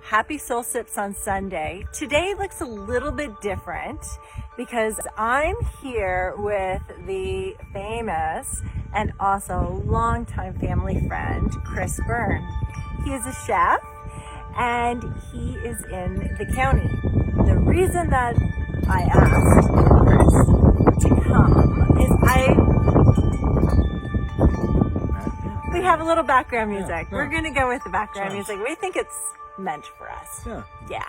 Happy Soul Sips on Sunday. Today looks a little bit different because I'm here with the famous and also longtime family friend, Chris Byrne. He is a chef and he is in the county. The reason that I asked Chris to come is we have a little background music. We're going to go with the background music. We think it's meant for us. Yeah.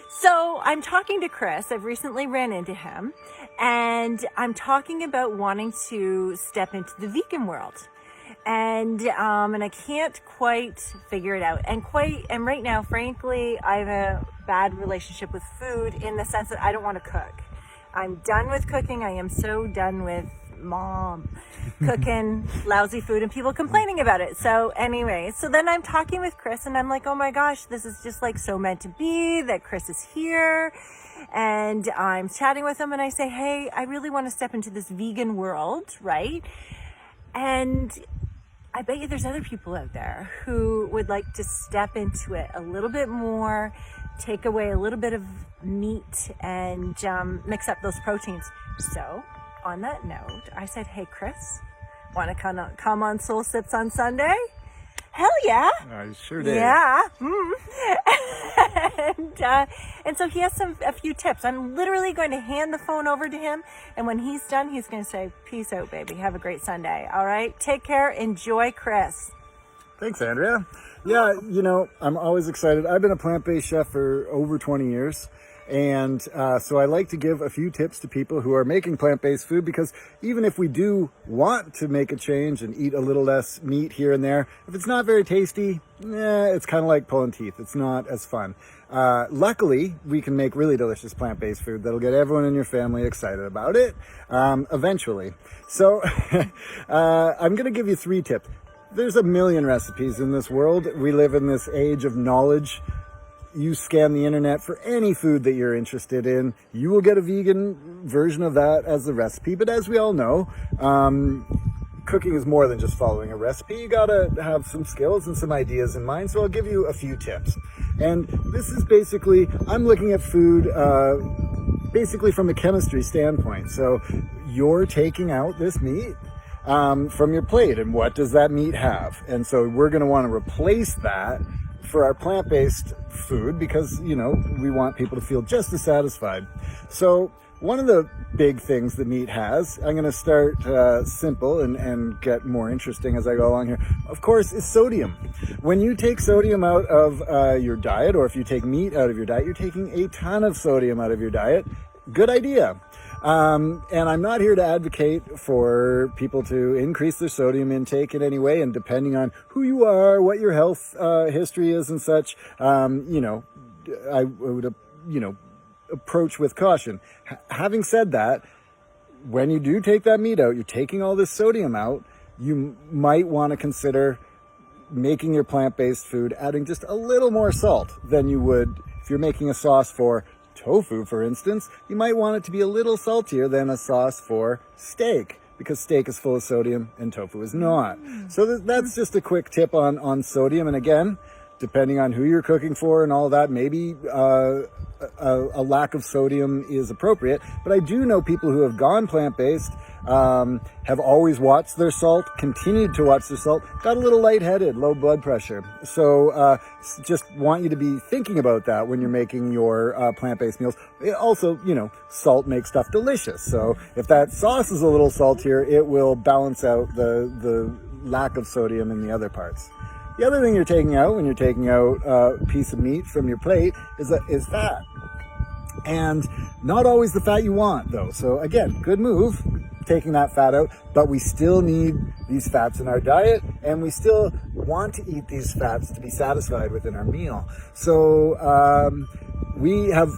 So I'm talking to Chris. I've recently ran into him and I'm talking about wanting to step into the vegan world. And I can't quite figure it out. And right now, frankly, I have a bad relationship with food in the sense that I don't want to cook. I'm done with cooking. I am so done with mom cooking lousy food and people complaining about it. So anyway, so then I'm talking with Chris and I'm like, oh my gosh, this is just like so meant to be that Chris is here. And I'm chatting with him and I say, hey, I really want to step into this vegan world, right? And I bet you there's other people out there who would like to step into it a little bit more, take away a little bit of meat and mix up those proteins. So on that note, I said, hey, Chris, want to come on Soul Sips on Sunday? Hell yeah. I sure did. Yeah. And so he has a few tips. I'm literally going to hand the phone over to him. And when he's done, he's going to say, peace out, baby. Have a great Sunday. All right. Take care. Enjoy, Chris. Thanks, Andrea. Yeah, I'm always excited. I've been a plant-based chef for over 20 years. And so I like to give a few tips to people who are making plant-based food, because even if we do want to make a change and eat a little less meat here and there, if it's not very tasty, it's kind of like pulling teeth. It's not as fun. Luckily, we can make really delicious plant-based food that'll get everyone in your family excited about it eventually. So I'm going to give you 3 tips. There's a million recipes in this world. We live in this age of knowledge. You scan the internet for any food that you're interested in, you will get a vegan version of that as the recipe. But as we all know, cooking is more than just following a recipe. You gotta have some skills and some ideas in mind. So I'll give you a few tips. And this is basically, I'm looking at food basically from a chemistry standpoint. So you're taking out this meat from your plate, and what does that meat have? And so we're gonna wanna replace that for our plant-based food, because we want people to feel just as satisfied. So one of the big things that meat has, I'm going to start simple and get more interesting as I go along here, of course, is sodium. When you take sodium out of your diet, or if you take meat out of your diet, you're taking a ton of sodium out of your diet. Good idea. And I'm not here to advocate for people to increase their sodium intake in any way. And depending on who you are, what your health history is and such, I would, approach with caution. Having said that, when you do take that meat out, you're taking all this sodium out, you might want to consider making your plant-based food, adding just a little more salt than you would if you're making a sauce for tofu, for instance. You might want it to be a little saltier than a sauce for steak, because steak is full of sodium and tofu is not. So that's just a quick tip on sodium. And again, depending on who you're cooking for and all that, maybe a lack of sodium is appropriate. But I do know people who have gone plant-based, have always watched their salt, continued to watch their salt, got a little lightheaded, low blood pressure. So just want you to be thinking about that when you're making your plant-based meals. It also, salt makes stuff delicious. So if that sauce is a little saltier, it will balance out the lack of sodium in the other parts. The other thing you're taking out when you're taking out a piece of meat from your plate is fat. And not always the fat you want, though. So again, good move, taking that fat out, but we still need these fats in our diet, and we still want to eat these fats to be satisfied within our meal. So we have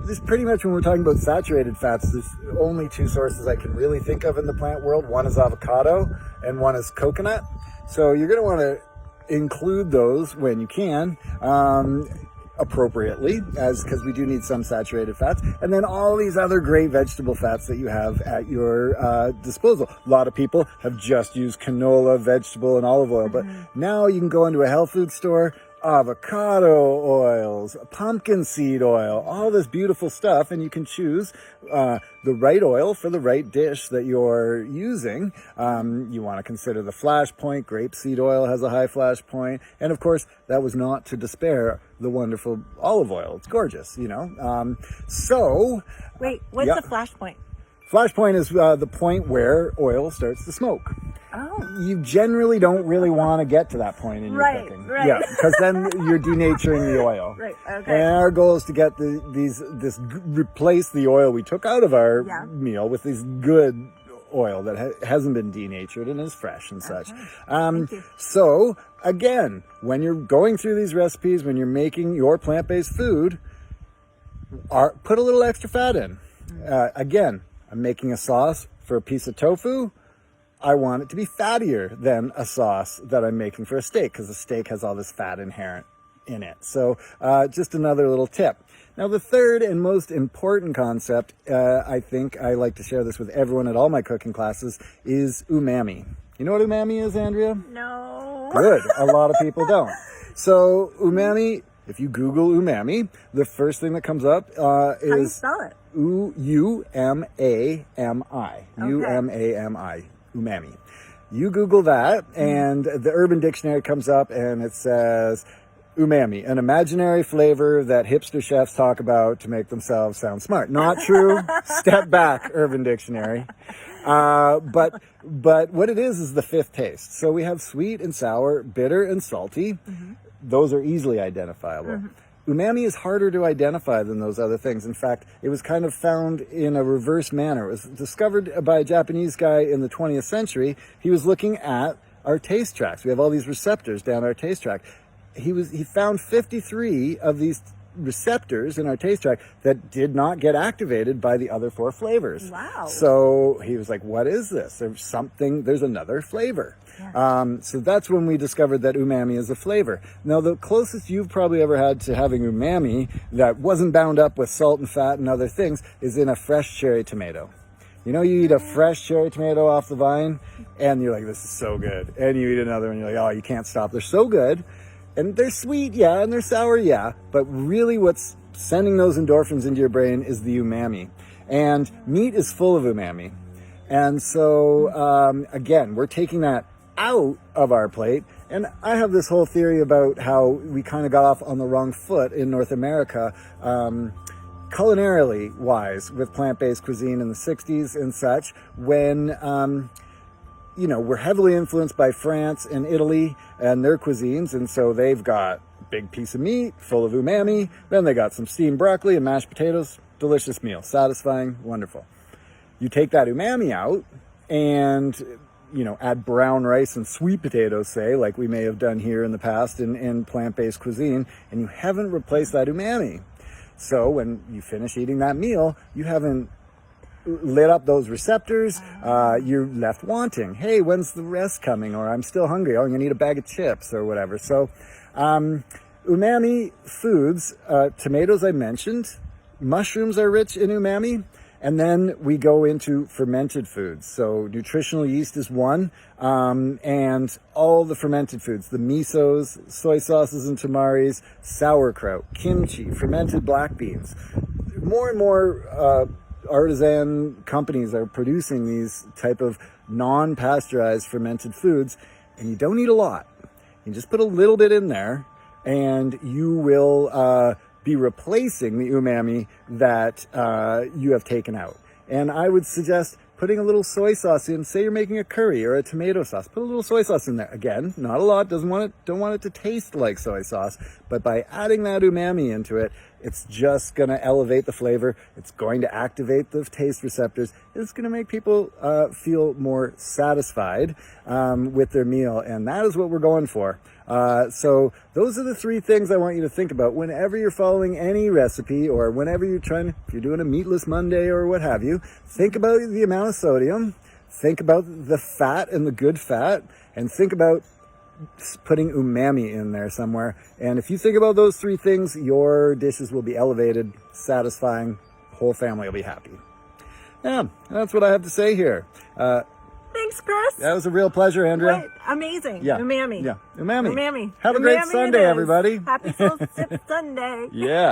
this pretty much, when we're talking about saturated fats, there's only 2 sources I can really think of in the plant world. One is avocado and one is coconut. So you're going to want to include those when you can, appropriately, because we do need some saturated fats, and then all these other great vegetable fats that you have at your disposal. A lot of people have just used canola, vegetable, and olive oil, but now you can go into a health food store, avocado oils, pumpkin seed oil, all this beautiful stuff, and you can choose the right oil for the right dish that you're using. You want to consider the flash point. Grapeseed oil has a high flash point, and of course, that was not to despair the wonderful olive oil. It's gorgeous, you know. Wait, what's the flash point? Flash point is the point where oil starts to smoke. Oh. You generally don't really want to get to that point in your cooking. Right. Yeah, because then you're denaturing the oil. Right, okay. And our goal is to get replace the oil we took out of our meal with this good oil that hasn't been denatured and is fresh and such. Thank you. So, again, when you're going through these recipes, when you're making your plant-based food, put a little extra fat in. Again, I'm making a sauce for a piece of tofu. I want it to be fattier than a sauce that I'm making for a steak, because a steak has all this fat inherent in it. So just another little tip. Now, the third and most important concept, I think I like to share this with everyone at all my cooking classes, is umami. You know what umami is, Andrea? No. Good. A lot of people don't. So umami, if you Google umami, the first thing that comes up is... How do you spell it? U-M-A-M-I. Okay. U-M-A-M-I. Umami. You Google that, and the Urban Dictionary comes up, and it says, umami, an imaginary flavor that hipster chefs talk about to make themselves sound smart. Not true. Step back, Urban Dictionary. But what it is the fifth taste. So we have sweet and sour, bitter and salty. Mm-hmm. Those are easily identifiable. Mm-hmm. Umami is harder to identify than those other things. In fact, it was kind of found in a reverse manner. It was discovered by a Japanese guy in the 20th century. He was looking at our taste tracts. We have all these receptors down our taste tract. He found 53 of these receptors in our taste tract that did not get activated by the other four flavors. Wow. So he was like, what is this? There's another flavor. Yeah. So that's when we discovered that umami is a flavor. Now, the closest you've probably ever had to having umami that wasn't bound up with salt and fat and other things is in a fresh cherry tomato. You know, you eat a fresh cherry tomato off the vine and you're like, this is so good. And you eat another and you're like, oh, you can't stop. They're so good. And they're sweet, yeah, and they're sour, yeah. But really what's sending those endorphins into your brain is the umami. And meat is full of umami. And so, again, we're taking that out of our plate. And I have this whole theory about how we kind of got off on the wrong foot in North America, culinarily wise, with plant-based cuisine in the 60s and such, when... we're heavily influenced by France and Italy and their cuisines, and so they've got a big piece of meat full of umami, then they got some steamed broccoli and mashed potatoes, delicious meal, satisfying, wonderful. You take that umami out and, add brown rice and sweet potatoes, say, like we may have done here in the past in plant-based cuisine, and you haven't replaced that umami. So when you finish eating that meal, you haven't lit up those receptors, you're left wanting. Hey, when's the rest coming? Or I'm still hungry. Oh, I'm gonna eat a bag of chips or whatever. So, umami foods, tomatoes I mentioned, mushrooms are rich in umami, and then we go into fermented foods. So nutritional yeast is one, and all the fermented foods, the misos, soy sauces and tamaris, sauerkraut, kimchi, fermented black beans. More and more, artisan companies are producing these type of non-pasteurized fermented foods, and you don't need a lot. You just put a little bit in there and you will be replacing the umami that you have taken out. And I would suggest putting a little soy sauce in. Say you're making a curry or a tomato sauce, put a little soy sauce in there. Again, not a lot, don't want it to taste like soy sauce, but by adding that umami into it, it's just going to elevate the flavor. It's going to activate the taste receptors. It's going to make people feel more satisfied with their meal. And that is what we're going for. So those are the three things I want you to think about whenever you're following any recipe, or whenever if you're doing a meatless Monday or what have you. Think about the amount of sodium. Think about the fat and the good fat. And think about putting umami in there somewhere. And if you think about those three things, your dishes will be elevated, satisfying, whole family will be happy. Yeah, that's what I have to say here. Thanks, Chris. That was a real pleasure, Andrea. Wait, amazing. Yeah. Umami. Yeah. Umami. Umami. Have a great Umami it Sunday, is. everybody. Happy Solstice Sunday. Yeah.